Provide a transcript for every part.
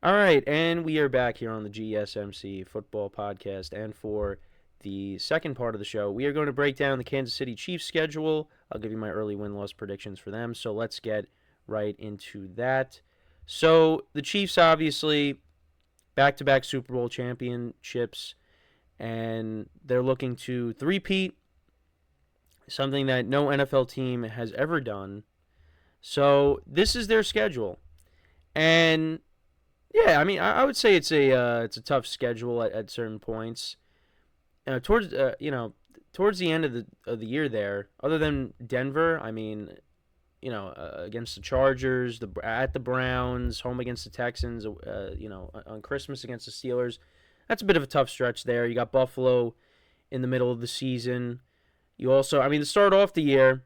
All right, and we are back here on the GSMC Football Podcast. And for the second part of the show, we are going to break down the Kansas City Chiefs schedule. I'll give you my early win-loss predictions for them. So let's get right into that. So the Chiefs, obviously, back-to-back Super Bowl championships, and they're looking to three-peat, something that no NFL team has ever done. So this is their schedule. And yeah, I mean, I would say it's a tough schedule at certain points. Towards the end of the year there, other than Denver, I mean, against the Chargers, at the Browns, home against the Texans, on Christmas against the Steelers, that's a bit of a tough stretch there. You got Buffalo in the middle of the season. You also, I mean, to start off the year,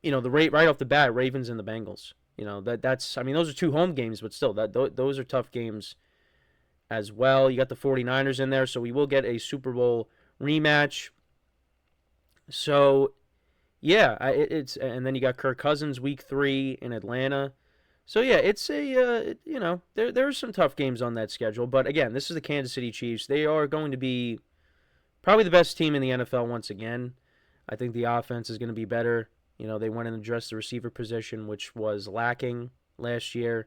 right off the bat, Ravens and the Bengals. I mean, those are two home games, but still, those are tough games as well. You got the 49ers in there, so we will get a Super Bowl rematch. So, yeah, and then you got Kirk Cousins week 3 in Atlanta. So, yeah, it's there are some tough games on that schedule. But, again, this is the Kansas City Chiefs. They are going to be probably the best team in the NFL once again. I think the offense is going to be better. They went and addressed the receiver position, which was lacking last year.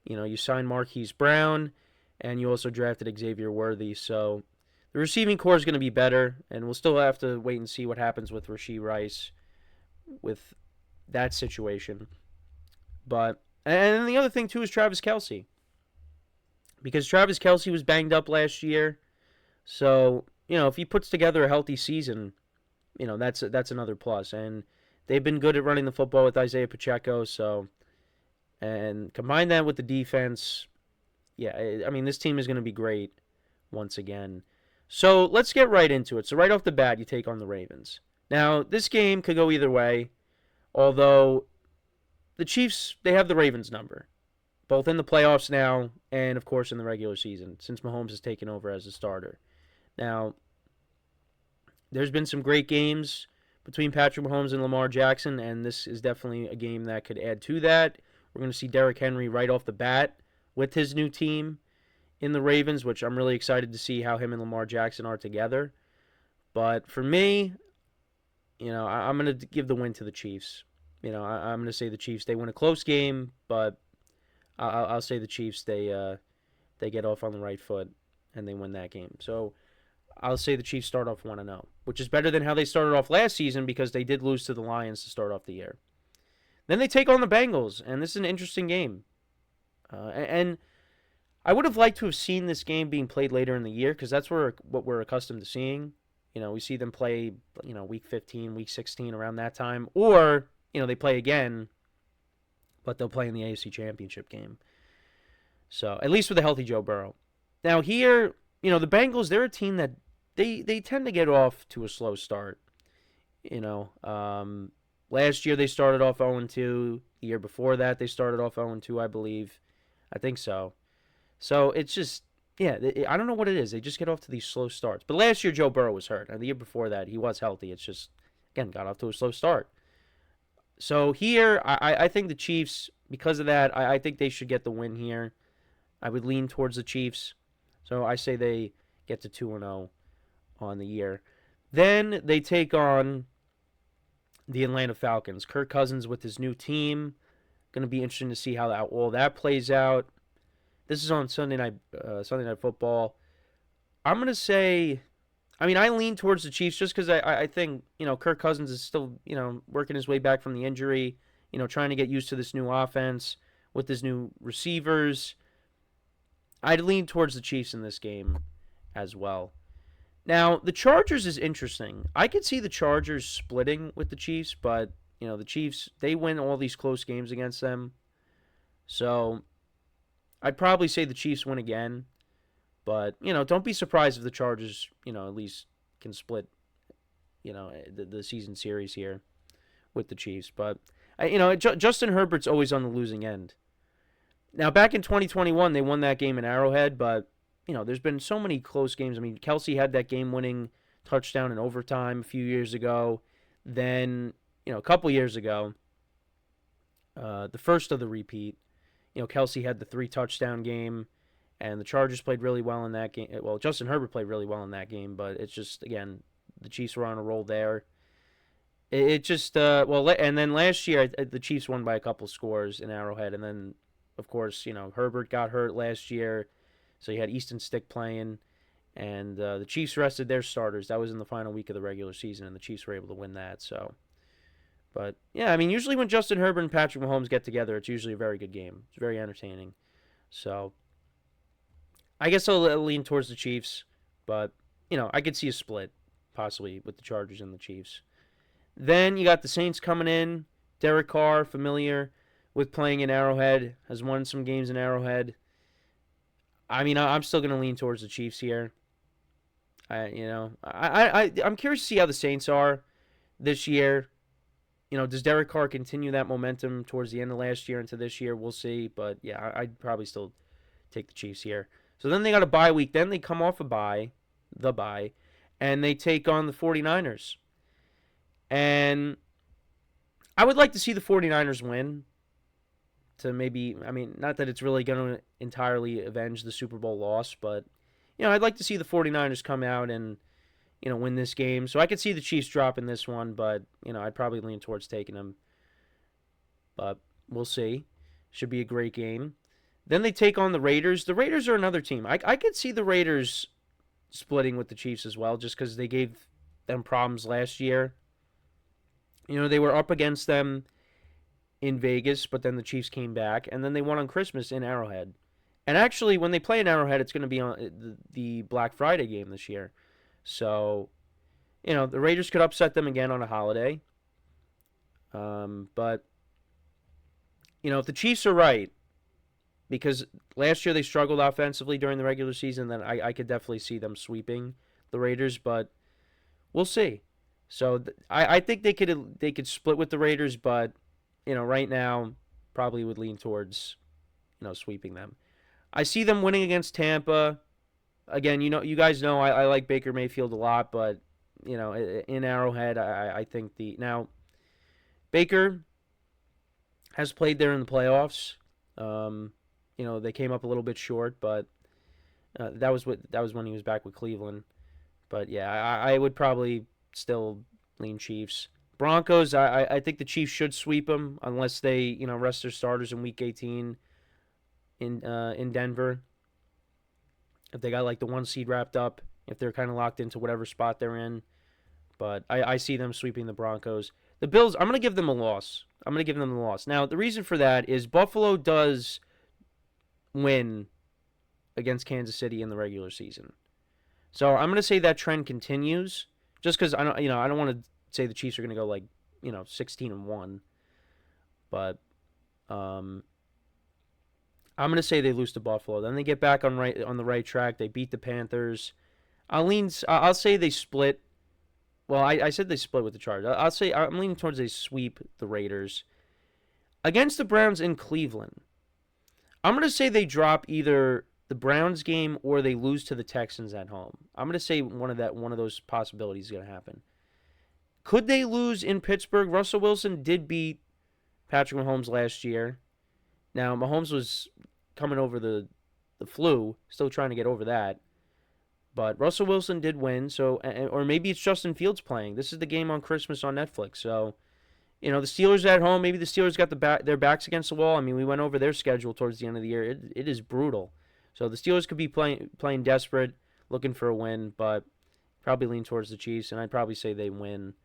You signed Marquise Brown, and you also drafted Xavier Worthy. So the receiving core is going to be better, and we'll still have to wait and see what happens with Rashee Rice with that situation. And the other thing, too, is Travis Kelce. Because Travis Kelce was banged up last year. So, if he puts together a healthy season, that's another plus. And they've been good at running the football with Isaiah Pacheco, and combine that with the defense, yeah, I mean, this team is going to be great once again. So let's get right into it. So right off the bat, you take on the Ravens. Now, this game could go either way, although the Chiefs, they have the Ravens number, both in the playoffs now and, of course, in the regular season, since Mahomes has taken over as a starter. Now, there's been some great games between Patrick Mahomes and Lamar Jackson, and this is definitely a game that could add to that. We're going to see Derrick Henry right off the bat with his new team in the Ravens, which I'm really excited to see how him and Lamar Jackson are together. But for me, I'm going to give the win to the Chiefs. I'm going to say the Chiefs, they win a close game, but I'll say the Chiefs, they get off on the right foot and they win that game. So I'll say the Chiefs start off 1-0, which is better than how they started off last season because they did lose to the Lions to start off the year. Then they take on the Bengals, and this is an interesting game. And I would have liked to have seen this game being played later in the year because that's what we're accustomed to seeing. We see them play, week 15, week 16, around that time. Or, they play again, but they'll play in the AFC Championship game. So, at least with a healthy Joe Burrow. Now, here, the Bengals, they're a team that they tend to get off to a slow start. Last year they started off 0-2. The year before that they started off 0-2, I believe. I think so. So it's just, I don't know what it is. They just get off to these slow starts. But last year Joe Burrow was hurt, and the year before that he was healthy. It's just, again, got off to a slow start. So here, I think the Chiefs, because of that, I think they should get the win here. I would lean towards the Chiefs. So I say they get to 2-0 on the year. Then they take on the Atlanta Falcons. Kirk Cousins with his new team. Going to be interesting to see how all that plays out. This is on Sunday Night Football. I'm going to say, I lean towards the Chiefs just because I think, Kirk Cousins is still, working his way back from the injury, trying to get used to this new offense with his new receivers. I'd lean towards the Chiefs in this game as well. Now, the Chargers is interesting. I could see the Chargers splitting with the Chiefs, but, the Chiefs, they win all these close games against them. So, I'd probably say the Chiefs win again. But, don't be surprised if the Chargers, at least can split, the season series here with the Chiefs. But, Justin Herbert's always on the losing end. Now, back in 2021, they won that game in Arrowhead, but, there's been so many close games. Kelce had that game-winning touchdown in overtime a few years ago. Then, a couple years ago, the first of the repeat, Kelce had the 3-touchdown game, And the Chargers played really well in that game. Well, Justin Herbert played really well in that game, but it's just, again, the Chiefs were on a roll there. It just, and then last year, the Chiefs won by a couple scores in Arrowhead. And then, of course, Herbert got hurt last year. So you had Easton Stick playing. And the Chiefs rested their starters. That was in the final week of the regular season, and the Chiefs were able to win that. So, but yeah, I mean, usually when Justin Herbert and Patrick Mahomes get together, it's usually a very good game. It's very entertaining. So, I guess I'll lean towards the Chiefs, but I could see a split possibly with the Chargers and the Chiefs. Then you got the Saints coming in. Derek Carr, familiar with playing in Arrowhead, has won some games in Arrowhead. I mean, I'm still going to lean towards the Chiefs here. I'm curious to see how the Saints are this year. Does Derek Carr continue that momentum towards the end of last year into this year? We'll see. But, yeah, I'd probably still take the Chiefs here. So then they got a bye week. Then they come off the bye, and they take on the 49ers. And I would like to see the 49ers win to maybe, not that it's really going to entirely avenge the Super Bowl loss, but, I'd like to see the 49ers come out and, win this game. So I could see the Chiefs dropping this one, but, I'd probably lean towards taking them. But we'll see. Should be a great game. Then they take on the Raiders. The Raiders are another team. I could see the Raiders splitting with the Chiefs as well, just because they gave them problems last year. They were up against them in Vegas, but then the Chiefs came back, and then they won on Christmas in Arrowhead. And actually, when they play in Arrowhead, it's going to be on the Black Friday game this year. So, the Raiders could upset them again on a holiday. But, if the Chiefs are right, because last year they struggled offensively during the regular season, then I could definitely see them sweeping the Raiders, but we'll see. So I think they could split with the Raiders, but right now probably would lean towards sweeping them. I see them winning against Tampa. Again, you guys know I like Baker Mayfield a lot, but in Arrowhead I think now Baker has played there in the playoffs. They came up a little bit short, but that was when he was back with Cleveland. But yeah, I would probably still lean Chiefs. Broncos, I think the Chiefs should sweep them unless they rest their starters in Week 18 in Denver. If they got like the 1 seed wrapped up, if they're kind of locked into whatever spot they're in. But I see them sweeping the Broncos. The Bills, I'm going to give them a loss. Now, the reason for that is Buffalo does win against Kansas City in the regular season. So I'm going to say that trend continues, just because I don't want to say the Chiefs are going to go 16-1, but I'm going to say they lose to Buffalo. Then they get back on the right track. They beat the Panthers. I'll say they split. Well, I said they split with the Chargers. I'll say I'm leaning towards they sweep the Raiders against the Browns in Cleveland. I'm going to say they drop either the Browns game or they lose to the Texans at home. I'm going to say one of those possibilities is going to happen. Could they lose in Pittsburgh? Russell Wilson did beat Patrick Mahomes last year. Now, Mahomes was coming over the flu, still trying to get over that. But Russell Wilson did win, or maybe it's Justin Fields playing. This is the game on Christmas on Netflix. So, the Steelers at home, maybe the Steelers got their backs against the wall. We went over their schedule towards the end of the year. It is brutal. So the Steelers could be playing desperate, looking for a win, but probably lean towards the Chiefs, and I'd probably say they win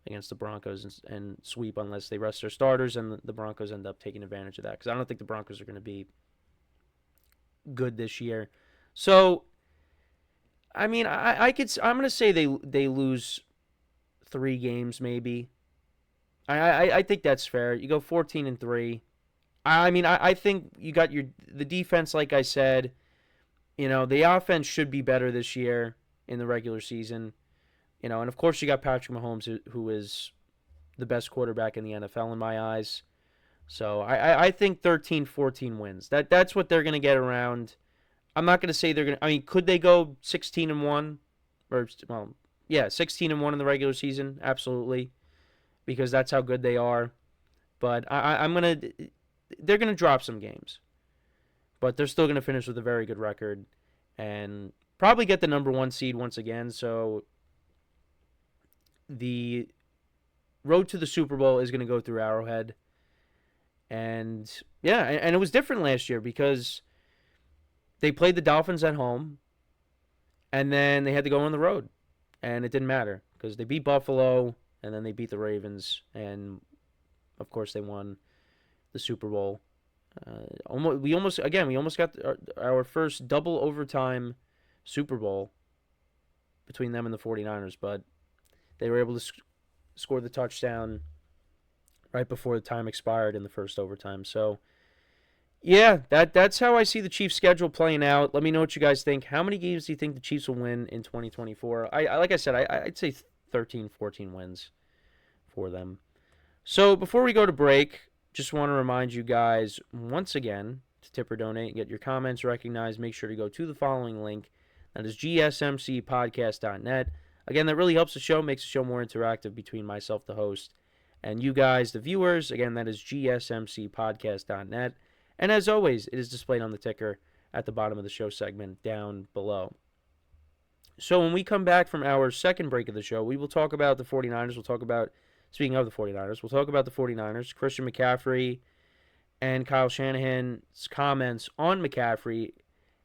against the Broncos and sweep unless they rest their starters and the Broncos end up taking advantage of that, because I don't think the Broncos are going to be good this year. So, I'm going to say they lose 3 games maybe. I think that's fair. You go 14-3. I think you got the defense, like I said. The offense should be better this year in the regular season. And of course you got Patrick Mahomes, who is the best quarterback in the NFL in my eyes. So I think 13-14 wins. That's what they're going to get around. I'm not going to say they're going to. Could they go 16-1? 16-1 in the regular season? Absolutely. Because that's how good they are. But they're going to drop some games. but they're still going to finish with a very good record and probably get the number 1 seed once again. So the road to the Super Bowl is going to go through Arrowhead. And yeah, and it was different last year because they played the Dolphins at home and then they had to go on the road. And it didn't matter because they beat Buffalo and then they beat the Ravens. And of course, they won the Super Bowl. We almost got our first double overtime Super Bowl between them and the 49ers, but they were able to score the touchdown right before the time expired in the first overtime. So, yeah, that's how I see the Chiefs' schedule playing out. Let me know what you guys think. How many games do you think the Chiefs will win in 2024? Like I said, I'd say 13, 14 wins for them. So before we go to break, just want to remind you guys once again to tip or donate and get your comments recognized. Make sure to go to the following link. That is GSMCPodcast.net. Again, that really helps the show, makes the show more interactive between myself, the host, and you guys, the viewers. Again, that is GSMCPodcast.net. And as always, it is displayed on the ticker at the bottom of the show segment down below. So when we come back from our second break of the show, we will talk about the 49ers. Speaking of the 49ers, we'll talk about the 49ers, Christian McCaffrey, and Kyle Shanahan's comments on McCaffrey,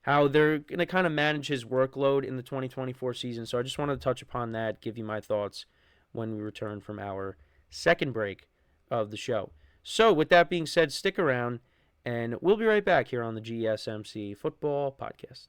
how they're going to kind of manage his workload in the 2024 season. So I just wanted to touch upon that, give you my thoughts when we return from our second break of the show. So with that being said, stick around, and we'll be right back here on the GSMC Football Podcast.